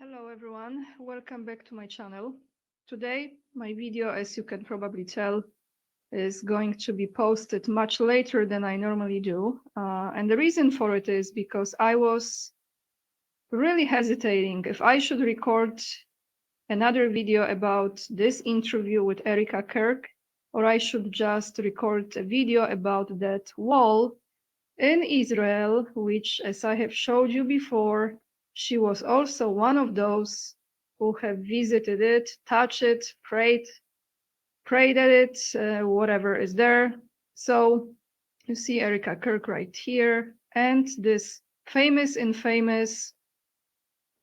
Hello everyone, welcome back to my channel. Today, my video, as you can probably tell, is going to be posted much later than I normally do. And the reason for it is because I was really hesitating if I should record another video about this interview with Erika Kirk, or I should just record a video about that wall in Israel, which, as I have showed you before, she was also one of those who have visited it, touched it, prayed at it, whatever is there. So you see Erika Kirk right here, and this infamous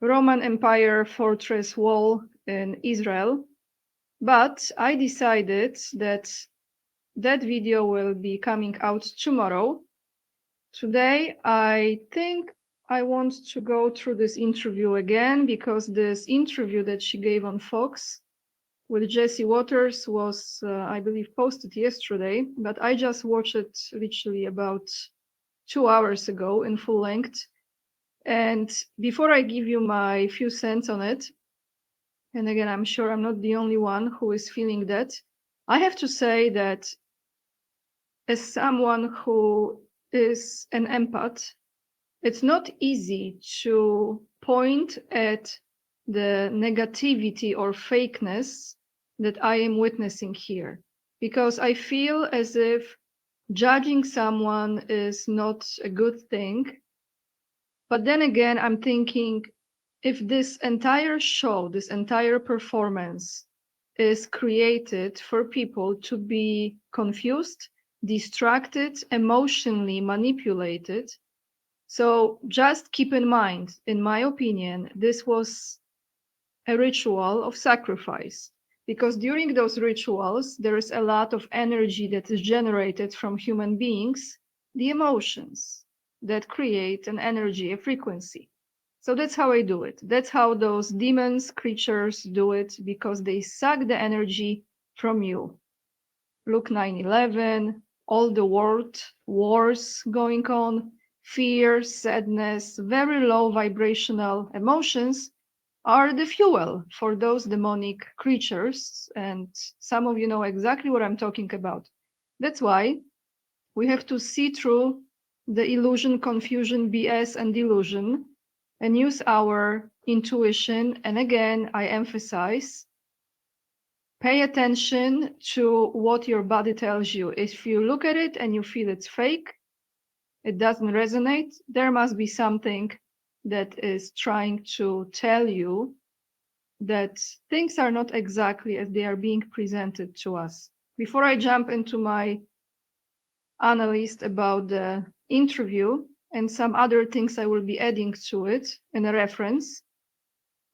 Roman Empire fortress wall in Israel. But I decided that that video will be coming out tomorrow. Today, I think I want to go through this interview again because this interview that she gave on Fox with Jesse Waters was, I believe, posted yesterday, but I just watched it literally about 2 hours ago in full length. And before I give you my few cents on it, and again, I'm sure I'm not the only one who is feeling that, I have to say that as someone who is an empath, it's not easy to point at the negativity or fakeness that I am witnessing here, because I feel as if judging someone is not a good thing. But then again, I'm thinking, if this entire show, this entire performance is created for people to be confused, distracted, emotionally manipulated, so just keep in mind, in my opinion, this was a ritual of sacrifice, because during those rituals, there is a lot of energy that is generated from human beings, the emotions that create an energy, a frequency. So that's how I do it. That's how those demons, creatures do it, because they suck the energy from you. Look, 9/11, all the world wars going on, fear, sadness, very low vibrational emotions are the fuel for those demonic creatures. And some of you know exactly what I'm talking about. That's why we have to see through the illusion, confusion, BS, and delusion and use our intuition. And again, I emphasize, pay attention to what your body tells you. If you look at it and you feel it's fake, it doesn't resonate, there must be something that is trying to tell you that things are not exactly as they are being presented to us. Before I jump into my analysis about the interview and some other things I will be adding to it in a reference,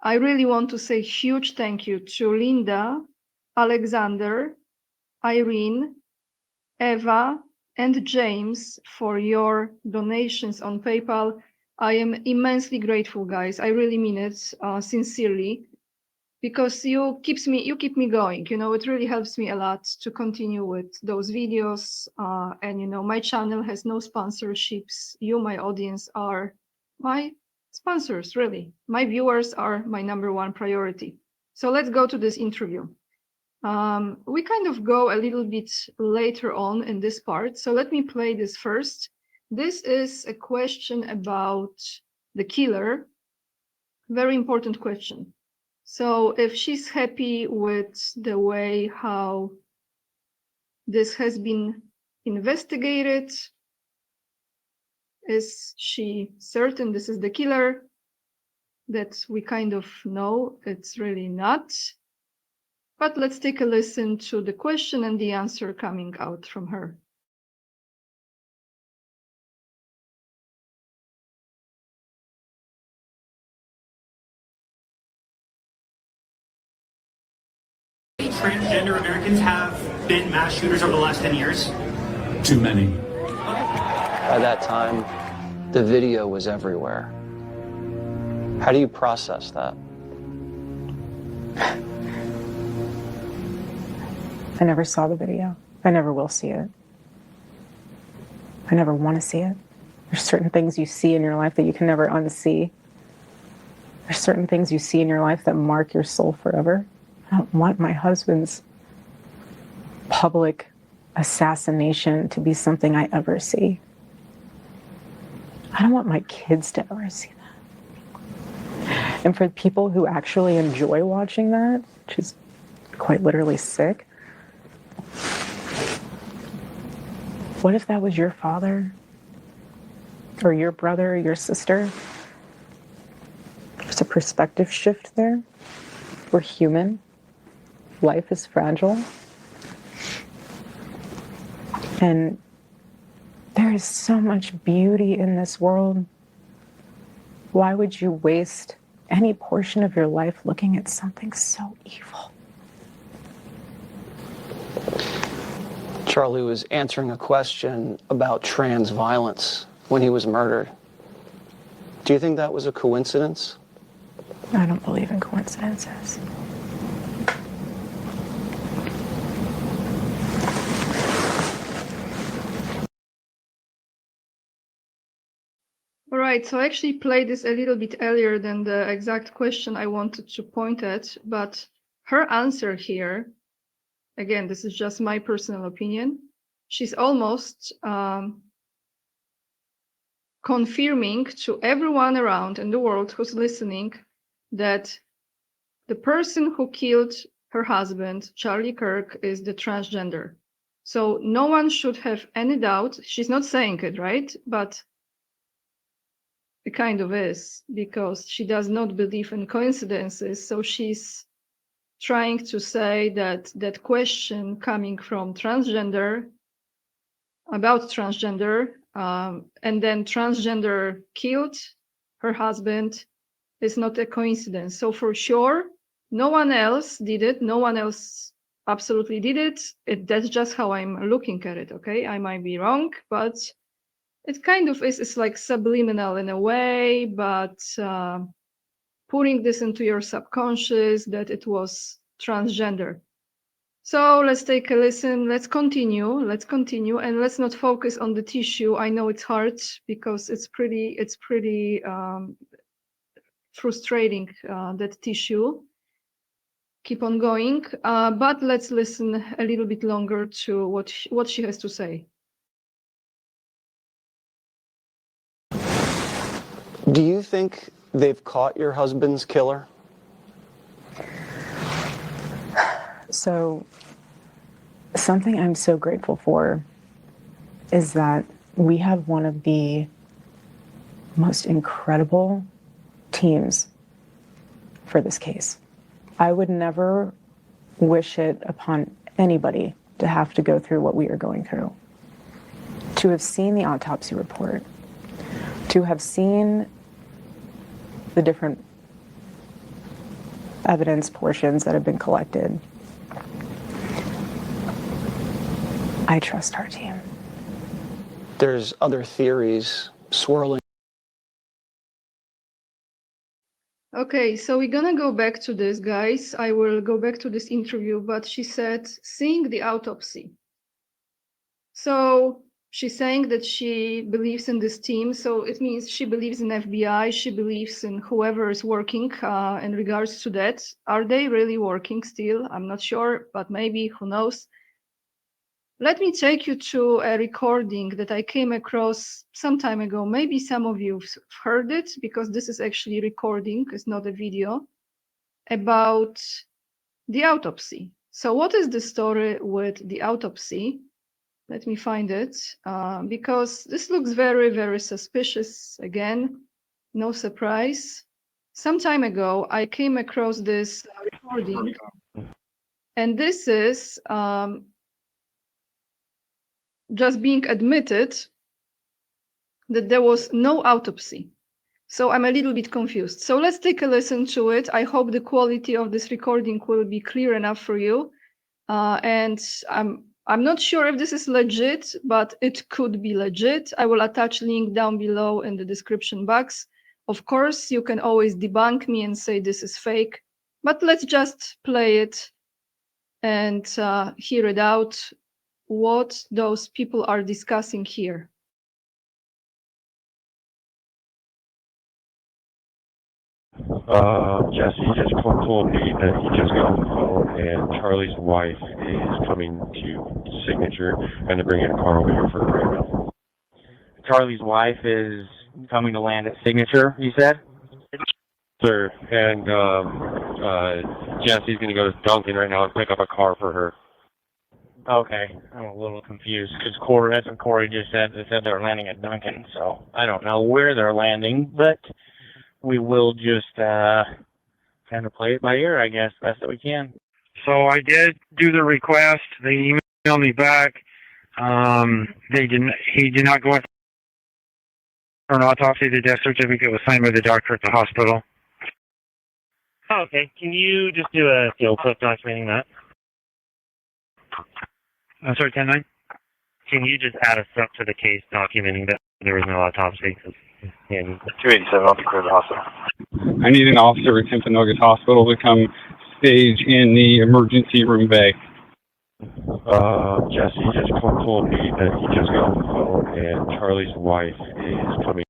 I really want to say huge thank you to Linda, Alexander, Irene, Eva, and James for your donations on PayPal. I am immensely grateful, guys. I really mean it, sincerely, because you keep me going. You know, it really helps me a lot to continue with those videos. And you know, my channel has no sponsorships. You, my audience, are my sponsors, really. My viewers are my #1 priority. So let's go to this interview. We kind of go a little bit later on in this part. So let me play this first. This is a question about the killer. Very important question. So if she's happy with the way how this has been investigated, is she certain this is the killer? That we kind of know it's really not. But let's take a listen to the question and the answer coming out from her. Transgender Americans have been mass shooters over the last 10 years? Too many. By that time, the video was everywhere. How do you process that? I never saw the video. I never will see it. I never want to see it. There's certain things you see in your life that you can never unsee. There's certain things you see in your life that mark your soul forever. I don't want my husband's public assassination to be something I ever see. I don't want my kids to ever see that. And for people who actually enjoy watching that, which is quite literally sick, what if that was your father or your brother or your sister? There's a perspective shift there. We're human. Life is fragile. And there is so much beauty in this world. Why would you waste any portion of your life looking at something so evil? Charlie was answering a question about trans violence when he was murdered. Do you think that was a coincidence? I don't believe in coincidences. All right, so I actually played this a little bit earlier than the exact question I wanted to point at, but her answer here, again, this is just my personal opinion, she's almost confirming to everyone around in the world who's listening that the person who killed her husband, Charlie Kirk, is the transgender. So no one should have any doubt. She's not saying it, right? But it kind of is, because she does not believe in coincidences. So she's trying to say that that question coming from transgender, about transgender, and then transgender killed her husband, is not a coincidence. So for sure, no one else did it. No one else absolutely did it. That's just how I'm looking at it, okay? I might be wrong, but it kind of is. It's like subliminal in a way, but putting this into your subconscious that it was transgender. So let's take a listen. Let's continue, and let's not focus on the tissue. I know it's hard because it's pretty frustrating, that tissue. Keep on going, but let's listen a little bit longer to what she has to say. Do you think they've caught your husband's killer? So, something I'm so grateful for is that we have one of the most incredible teams for this case. I would never wish it upon anybody to have to go through what we are going through. To have seen the autopsy report, to have seen the different evidence portions that have been collected, I trust our team. There's other theories swirling. Okay, so we're gonna go back to this, guys. I will go back to this interview, but she said, seeing the autopsy. So she's saying that she believes in this team. So it means she believes in FBI. She believes in whoever is working in regards to that. Are they really working still? I'm not sure, but maybe, who knows? Let me take you to a recording that I came across some time ago. Maybe some of you have heard it, because this is actually a recording, it's not a video, about the autopsy. So what is the story with the autopsy? Let me find it, because this looks very, very suspicious. Again, no surprise. Some time ago, I came across this recording, and this is just being admitted that there was no autopsy. So I'm a little bit confused. So let's take a listen to it. I hope the quality of this recording will be clear enough for you. And I'm not sure if this is legit, but it could be legit. I will attach link down below in the description box. Of course, you can always debunk me and say this is fake, but let's just play it and hear it out, what those people are discussing here. Jesse just told me that he just got off the phone and Charlie's wife is coming to Signature and they're bringing a car over here for her right now. Charlie's wife is coming to land at Signature, you said? Sir, and Jesse's going to go to Duncan right now and pick up a car for her. Okay, I'm a little confused because Corey, that's what Corey just said. They said they were landing at Duncan, so I don't know where they're landing, but we will just kind of play it by ear, I guess, best that we can. So I did do the request. They emailed me back. He did not go for an autopsy. The death certificate was signed by the doctor at the hospital. Oh, okay. Can you just do a quick documenting that? I'm sorry, 10-9? Can you just add a step to the case documenting that there was no autopsy? 287, I'll be clear to the hospital. I need an officer at Timpanogos Hospital to come stage in the emergency room bay. Jesse just told me that he just got off the phone and Charlie's wife is coming.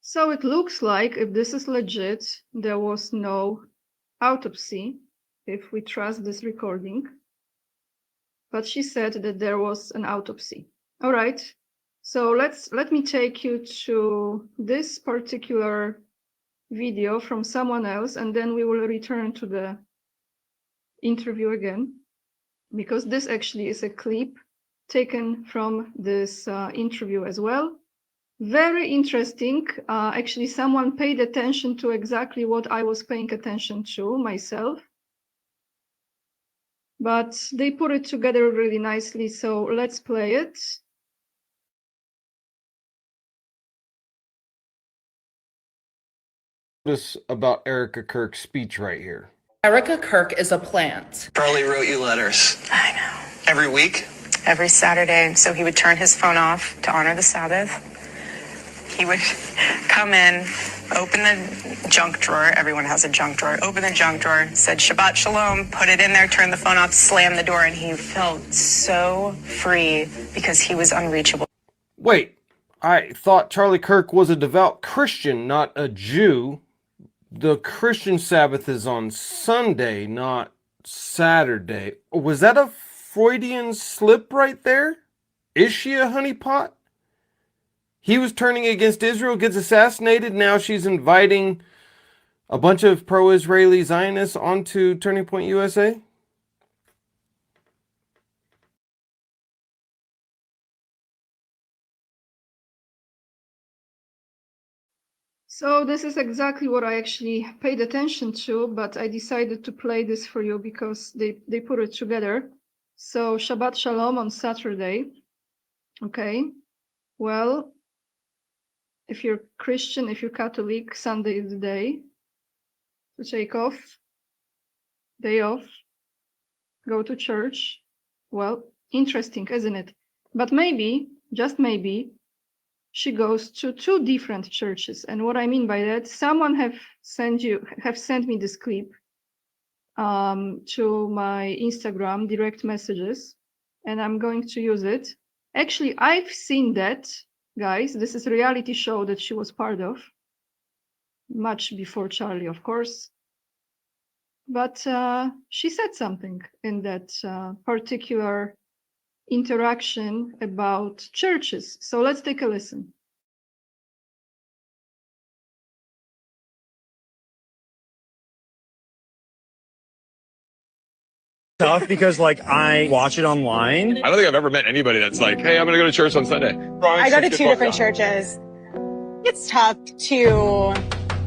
So it looks like, if this is legit, there was no autopsy, if we trust this recording. But she said that there was an autopsy. All right. So let me take you to this particular video from someone else, and then we will return to the interview again, because this actually is a clip taken from this interview as well. Very interesting. Actually, someone paid attention to exactly what I was paying attention to myself. But they put it together really nicely, so let's play it. This about Erika Kirk's speech right here. Erica Kirk is a plant. Charlie wrote you letters. I know. Every week? Every Saturday. So he would turn his phone off to honor the Sabbath. He would come in, open the junk drawer. Everyone has a junk drawer. Open the junk drawer, said Shabbat Shalom, put it in there, turn the phone off, slam the door, and he felt so free because he was unreachable. Wait, I thought Charlie Kirk was a devout Christian, not a Jew. The Christian Sabbath is on Sunday, not Saturday. Was that a Freudian slip right there? Is she a honeypot? He was turning against Israel, gets assassinated. Now she's inviting a bunch of pro-Israeli Zionists onto Turning Point USA. So this is exactly what I actually paid attention to, but I decided to play this for you because they put it together. So Shabbat Shalom on Saturday. Okay. Well, if you're Christian, if you're Catholic, Sunday is the day to take off, day off, go to church. Well, interesting, isn't it? But maybe, just maybe, she goes to 2 different churches. And what I mean by that, someone have sent me this clip to my Instagram direct messages, and I'm going to use it. Actually, I've seen that. Guys, this is a reality show that she was part of, much before Charlie, of course. But she said something in that particular interaction about churches. So let's take a listen. Tough because I watch it online. I don't think I've ever met anybody that's like, hey, I'm gonna go to church on Sunday. I go to 2 different churches. It's tough to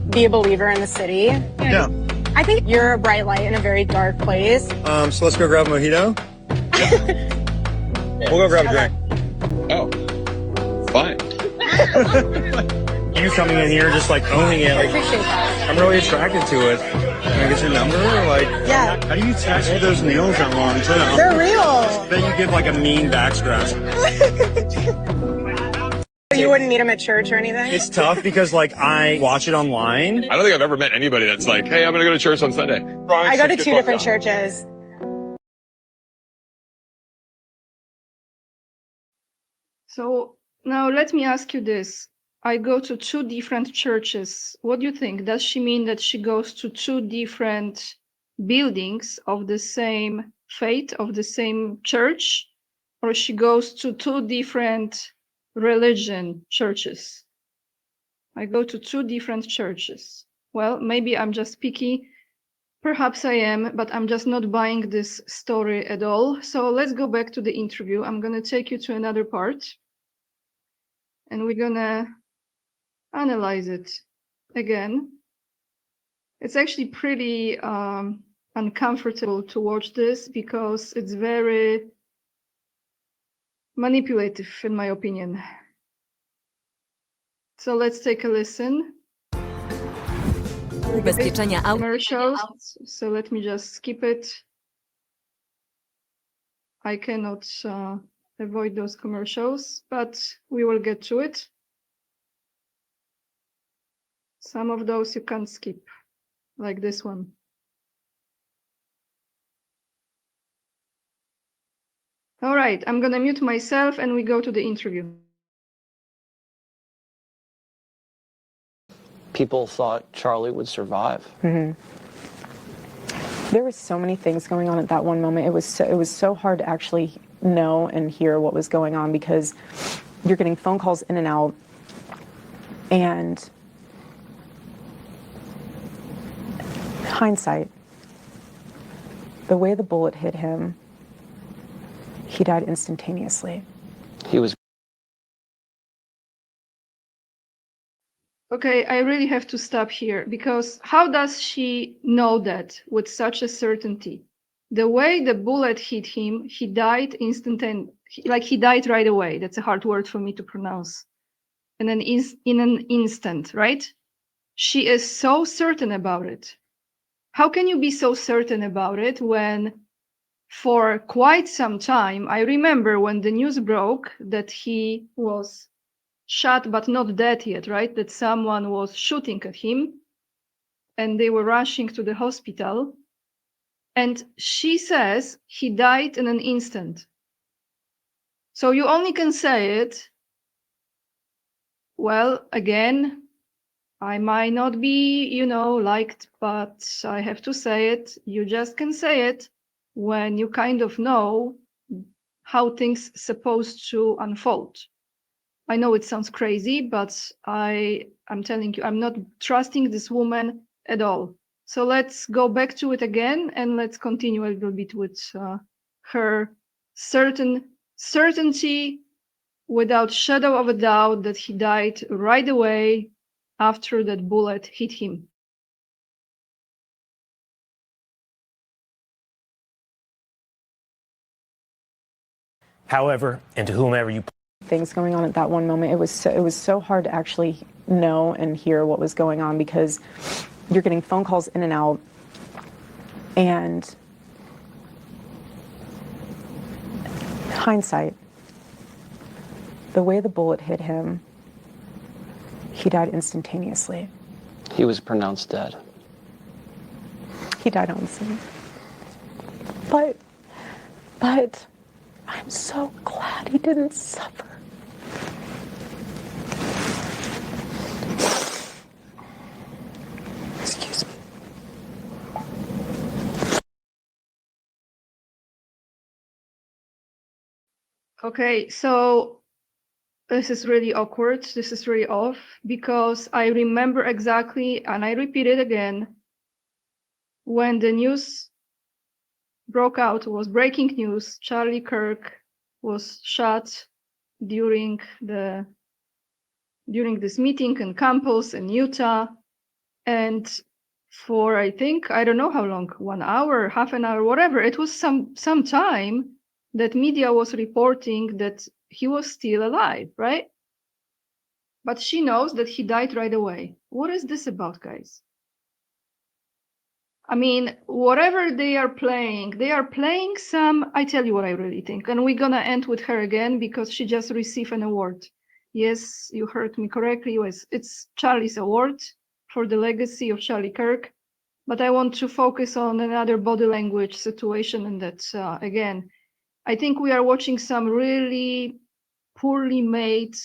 be a believer in the city. Yeah. I think you're a bright light in a very dark place. So let's go grab a mojito. We'll go grab a drink. Oh, fine. You coming in here just owning it. I appreciate that. I'm really attracted to it. Can I get your number? Yeah. How do you tattoo those nails that long too? They're real. Bet you give a mean back scratch. You wouldn't meet them at church or anything? It's tough because I watch it online. I don't think I've ever met anybody that's like, hey, I'm gonna go to church on Sunday. I go to 2 different churches. So now let me ask you this. I go to 2 different churches. What do you think? Does she mean that she goes to 2 different buildings of the same faith, of the same church, or she goes to 2 different religion churches? I go to 2 different churches. Well, maybe I'm just picky. Perhaps I am, but I'm just not buying this story at all. So let's go back to the interview. I'm going to take you to another part, and we're going to analyze it again. It's actually pretty uncomfortable to watch this because it's very manipulative, in my opinion. So let's take a listen. Ubezpieczenia auto. Commercials. So let me just skip it. I cannot avoid those commercials, but we will get to it. Some of those you can't skip, like this one. All right, I'm gonna mute myself and we go to the interview. People thought Charlie would survive. Mm-hmm. There were so many things going on at that one moment. It was so hard to actually know and hear what was going on because you're getting phone calls in and out, and hindsight, the way the bullet hit him, he died instantaneously. He was. Okay, I really have to stop here because how does she know that with such a certainty? The way the bullet hit him, he died like he died right away. That's a hard word for me to pronounce. In an instant, right? She is so certain about it. How can you be so certain about it when for quite some time, I remember when the news broke that he was shot but not dead yet, right? That someone was shooting at him and they were rushing to the hospital. And she says he died in an instant. So you only can say it. Well, again, I might not be, liked, but I have to say it. You just can say it when you kind of know how things supposed to unfold. I know it sounds crazy, but I'm telling you, I'm not trusting this woman at all. So let's go back to it again and let's continue a little bit with her certainty without shadow of a doubt that he died right away after that bullet hit him. However, and to whomever you things going on at that one moment. It was so hard to actually know and hear what was going on because you're getting phone calls in and out, and hindsight, the way the bullet hit him, he died instantaneously. He was pronounced dead. He died on the scene. But I'm so glad he didn't suffer. Excuse me. Okay, so this is really awkward. This is really off because I remember exactly, and I repeat it again, when the news broke out, was breaking news. Charlie Kirk was shot during this meeting in campus in Utah, and for I don't know how long, 1 hour, half an hour, whatever, it was some time that media was reporting that he was still alive, right? But she knows that he died right away. What is this about, guys? I mean, whatever they are playing some, I tell you what I really think. And we're gonna end with her again because she just received an award. Yes, you heard me correctly. It's Charlie's award for the legacy of Charlie Kirk. But I want to focus on another body language situation, and that's, again, I think we are watching some really poorly made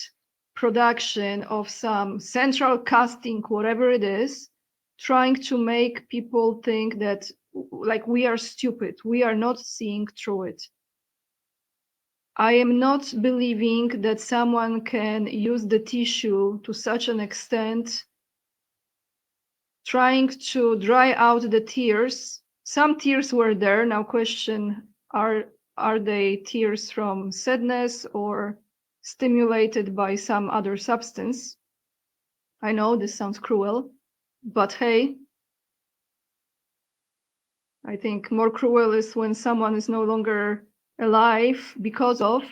production of some central casting, whatever it is, trying to make people think that like we are stupid, we are not seeing through it. I am not believing that someone can use the tissue to such an extent, trying to dry out the tears. Some tears were there. Now question, are they tears from sadness or stimulated by some other substance? I know this sounds cruel, but hey, I think more cruel is when someone is no longer alive because of.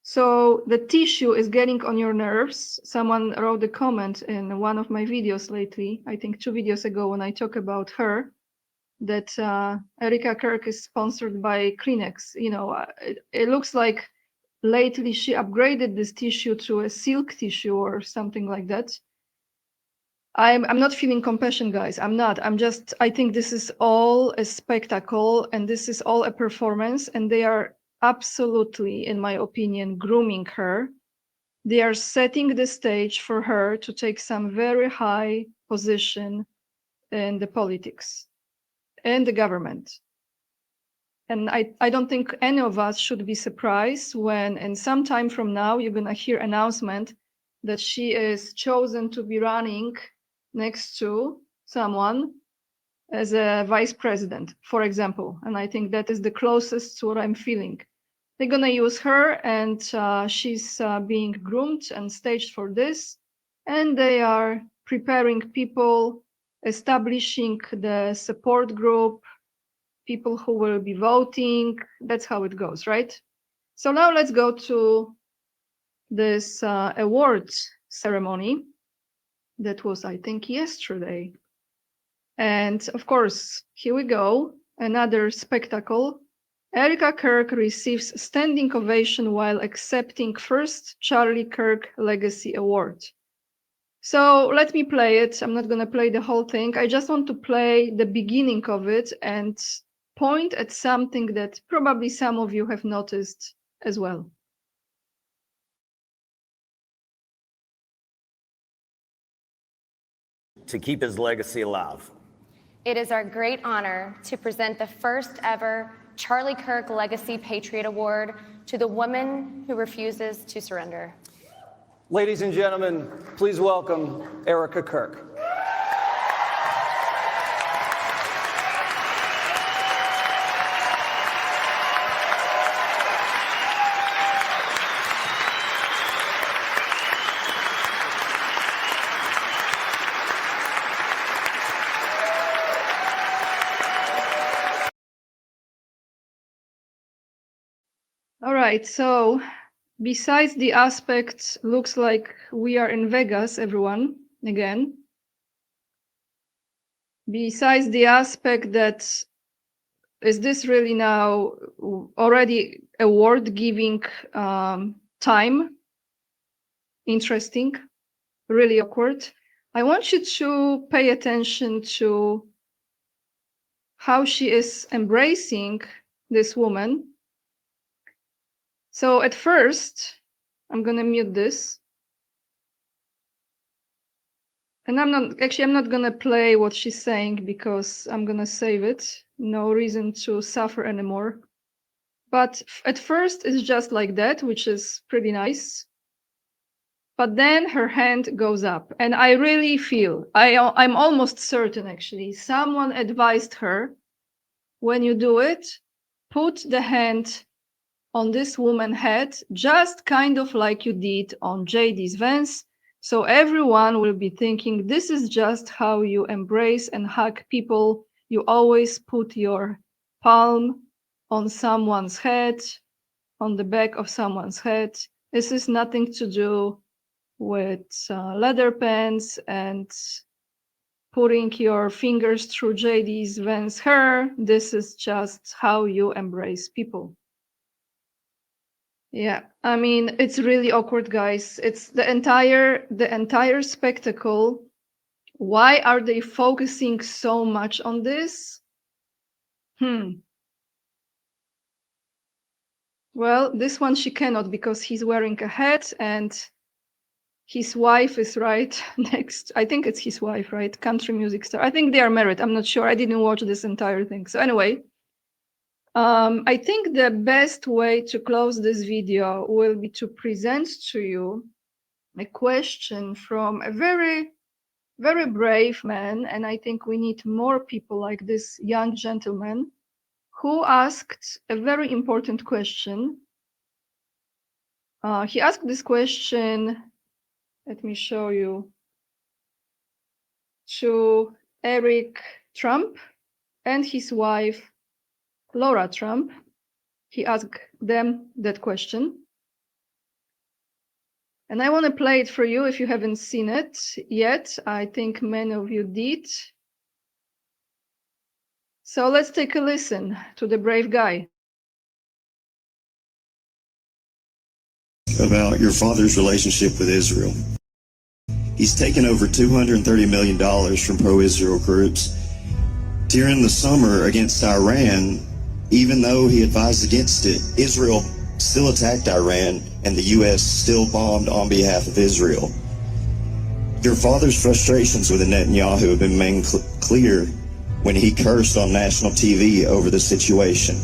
So the tissue is getting on your nerves. Someone wrote a comment in one of my videos lately, I think 2 videos ago, when I talk about her, that Erika Kirk is sponsored by Kleenex. You know, it looks like lately she upgraded this tissue to a silk tissue or something like that. I'm not feeling compassion, guys. I'm not. I think this is all a spectacle and this is all a performance, and they are absolutely, in my opinion, grooming her. They are setting the stage for her to take some very high position in the politics and the government. And I don't think any of us should be surprised when in some time from now you're going to hear announcement that she is chosen to be running next to someone as a vice president, for example. And I think that is the closest to what I'm feeling. They're going to use her, and she's being groomed and staged for this. And they are preparing people, establishing the support group, people who will be voting. That's how it goes, right? So now let's go to this awards ceremony that was, I think, yesterday. And of course, here we go, another spectacle. Erika Kirk receives standing ovation while accepting first Charlie Kirk Legacy Award. So let me play it. I'm not going to play the whole thing. I just want to play the beginning of it and point at something that probably some of you have noticed as well. To keep his legacy alive. It is our great honor to present the first ever Charlie Kirk Legacy Patriot Award to the woman who refuses to surrender. Ladies and gentlemen, please welcome Erica Kirk. All right, so besides the aspect, looks like we are in Vegas, everyone, again. Besides the aspect that, is this really now already award giving time? Interesting, really awkward. I want you to pay attention to how she is embracing this woman. So at first, I'm going to mute this. And I'm not going to play what she's saying because I'm going to save it. No reason to suffer anymore. But at first, it's just like that, which is pretty nice. But then her hand goes up. And I really feel, I'm almost certain actually, someone advised her, when you do it, put the hand on this woman's head, just kind of like you did on JD's Vance. So everyone will be thinking, this is just how you embrace and hug people. You always put your palm on someone's head, on the back of someone's head. This is nothing to do with leather pants and putting your fingers through JD's Vance hair. This is just how you embrace people. Yeah, I mean, it's really awkward, guys. It's the entire spectacle. Why are they focusing so much on this? Well, this one she cannot because he's wearing a hat and his wife is right next. I think it's his wife, right? Country music star. I think they are married. I'm not sure. I didn't watch this entire thing. So anyway, I think the best way to close this video will be to present to you a question from a very, very brave man. And I think we need more people like this young gentleman who asked a very important question. He asked this question, let me show you, to Eric Trump and his wife, Laura Trump. He asked them that question. And I want to play it for you if you haven't seen it yet. I think many of you did. So let's take a listen to the brave guy. About your father's relationship with Israel. He's taken over $230 million from pro-Israel groups. During the summer against Iran, even though he advised against it, Israel still attacked Iran and the U.S. still bombed on behalf of Israel. Your father's frustrations with Netanyahu have been made clear when he cursed on national TV over the situation.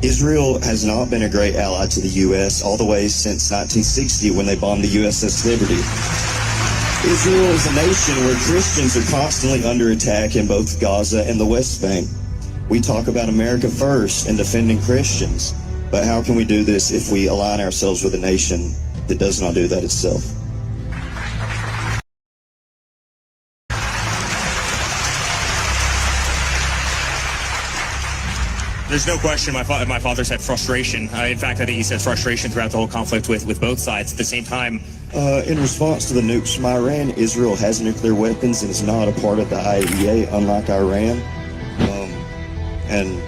Israel has not been a great ally to the U.S. all the way since 1960 when they bombed the USS Liberty. Israel is a nation where Christians are constantly under attack in both Gaza and the West Bank. We talk about America first and defending Christians, but how can we do this if we align ourselves with a nation that does not do that itself? There's no question my father's had frustration. In fact, I think he's had frustration throughout the whole conflict with both sides. At the same time, in response to the nukes from Iran, Israel has nuclear weapons and is not a part of the IAEA, unlike Iran. And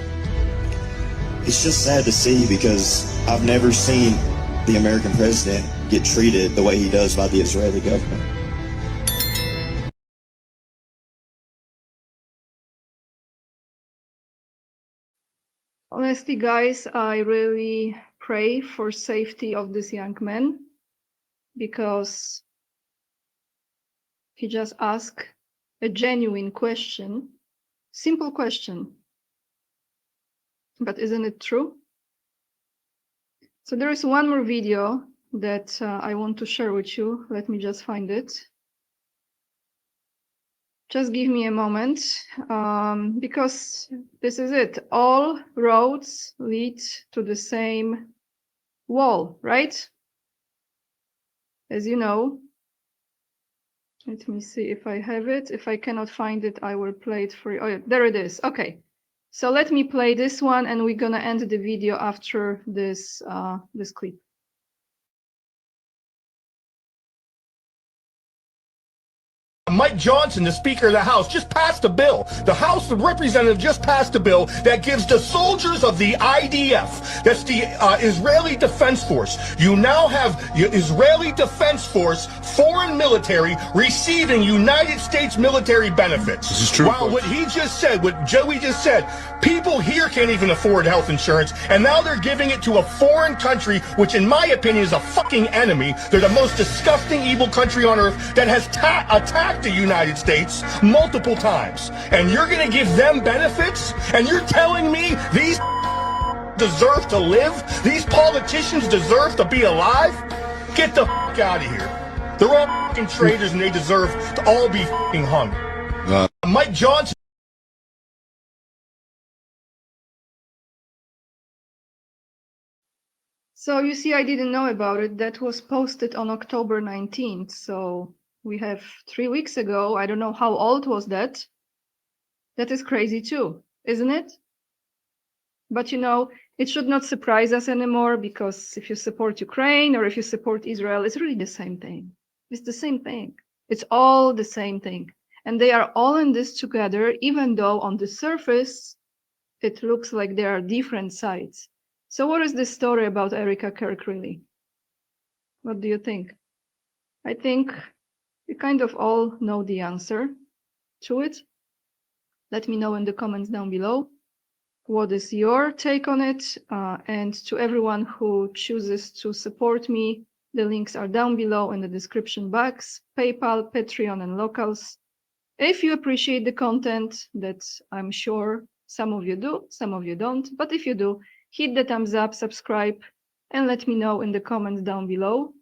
it's just sad to see because I've never seen the American president get treated the way he does by the Israeli government. Honestly, guys, I really pray for safety of this young man because he just asked a genuine question, simple question. But isn't it true? So there is one more video that I want to share with you. Let me just find it. Just give me a moment, because this is it. All roads lead to the same wall, right? As you know. Let me see if I have it. If I cannot find it, I will play it for you. Oh, yeah, there it is. Okay. So let me play this one, and we're gonna end the video after this this clip. Mike Johnson, the Speaker of the House, just passed a bill. The House of Representatives just passed a bill that gives the soldiers of the IDF, that's the Israeli Defense Force, you now have Israeli Defense Force foreign military receiving United States military benefits. This is true. While what he just said, what Joey just said, people here can't even afford health insurance, and now they're giving it to a foreign country, which in my opinion is a fucking enemy. They're the most disgusting, evil country on earth that has attacked the United States multiple times, and you're gonna give them benefits, and you're telling me these deserve to live? These politicians deserve to be alive? Get the fuck out of here. They're all fucking traitors and they deserve to all be fucking hung. Mike Johnson. So you see, I didn't know about it. That was posted on October 19th. So we have 3 weeks ago. I don't know how old was that. That is crazy too, isn't it? But you know, it should not surprise us anymore, because if you support Ukraine or if you support Israel, it's really the same thing. It's the same thing. It's all the same thing. And they are all in this together, even though on the surface, it looks like there are different sides. So what is this story about Erika Kirk really? What do you think? I think you kind of all know the answer to it. Let me know in the comments down below. What is your take on it? And to everyone who chooses to support me The links are down below in the description box: PayPal, Patreon, and locals. If you appreciate the content, that I'm sure some of you do, some of you don't, but if you do, hit the thumbs up, subscribe, and let me know in the comments down below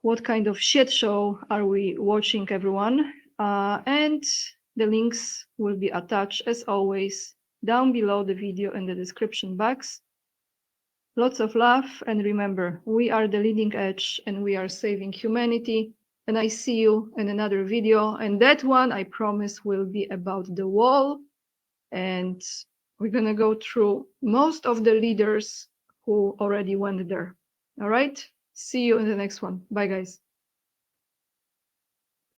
what kind of shit show are we watching, everyone. And the links will be attached, as always, down below the video in the description box. Lots of love, and remember, we are the leading edge and we are saving humanity. And I see you in another video, and that one, I promise, will be about the wall, and we're gonna go through most of the leaders who already went there. All right, see you in the next one. Bye, guys.